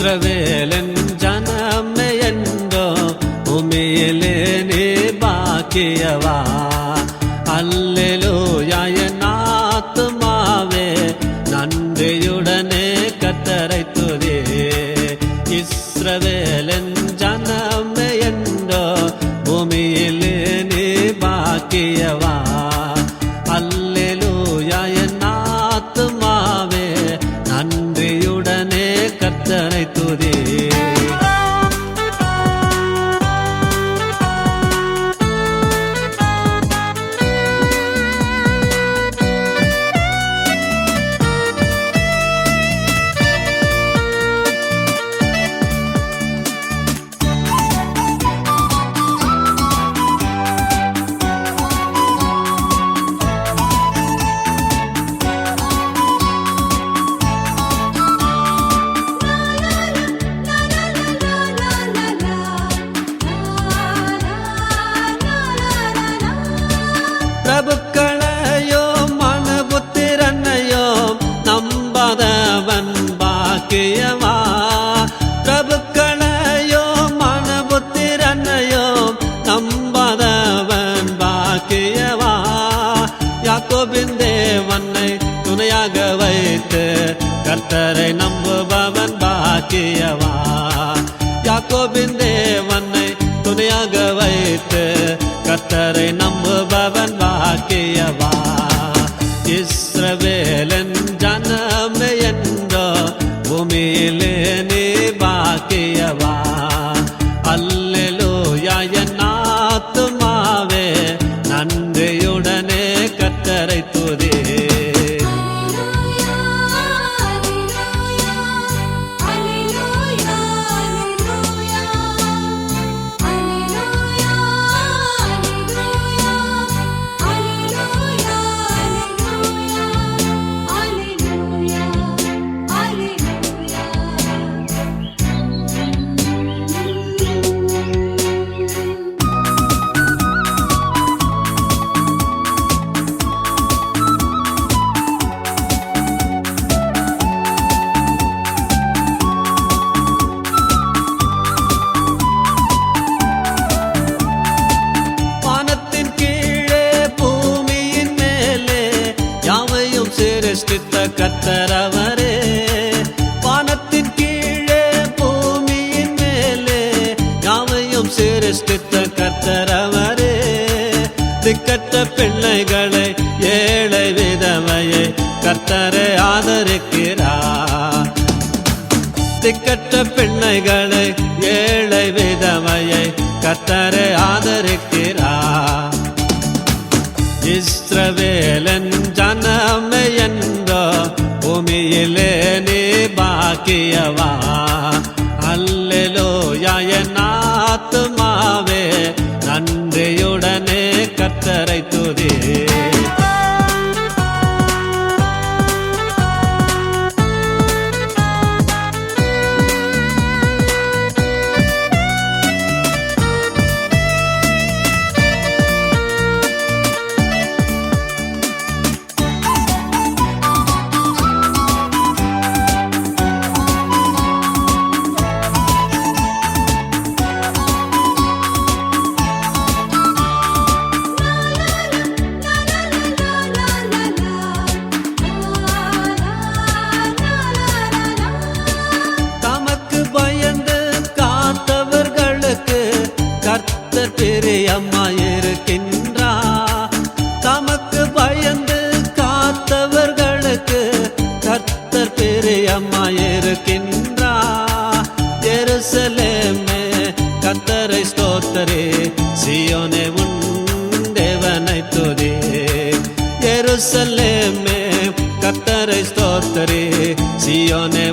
இஸ்ரவேலின் ஜனமே என்றோ பூமியிலே நீ பாக்கியவா. அல்லேலூயா என் ஆத்துமாவே நன்றியுடனே கர்த்தரை துதி. இஸ்ரவேலின் ஜனமே என்றோ பூமியிலே நீ பாக்கியவா. அல்லேலூயா என் ஆத்துமாவே நன்றியுடனே கர்த்தரை துதி. பிரபுக்களையோ மனபுத்திரனையோ நம்பாதவன் பாக்கியவா. பிரபுக்களையோ மனபுத்திரனையோ நம்பாதவன் பாக்கியவா. யாக்கோபின் தேவனை துணையாக வைத்து கர்த்தரை நம்புபவன் பாக்கியவா. யாக்கோபின் தேவனை துணையாக வைத்து கர்த்தரை நம்புபவன் பாக்கியவா. இஸ்ரவேலின் ஜனமே என்றோ பூமியிலே நீ பாக்கியவா. அல்லேலூயா என் ஆத்துமாவே நன்றியுடனே கர்த்தரை துதி. சிருஷ்டித்த கர்த்தரவரே, வானத்தின் கீழே பூமியின் மேலே யாவையும் சிருஷ்டித்த கர்த்தரவரே. திக்கற்ற பிள்ளைகளை ஏழை விதவையை கர்த்தரை ஆதரிக்கிறார். திக்கற்ற பிள்ளைகளை ஏழை விதவையை கர்த்தரை ஆதரிக்கிறார். இஸ்ரவேலின் ஜனமே என்றோ பூமியிலே நீ பாக்கியவா. அல்லேலூயா என் ஆத்துமாவே நன்றியுடனே கர்த்தரை துதி. கர்த்தர் பிரியமாயிருக்கின்றார். தமக்கு பயந்து காத்தவர்களுக்கு கர்த்தர் பிரியமாயிருக்கின்றார். எருசலேமே கர்த்தரை ஸ்தோத்திரி, சீயோனே உன் தேவனை துதி. எருசலேமே கர்த்தரை ஸ்தோத்திரி, சீயோனே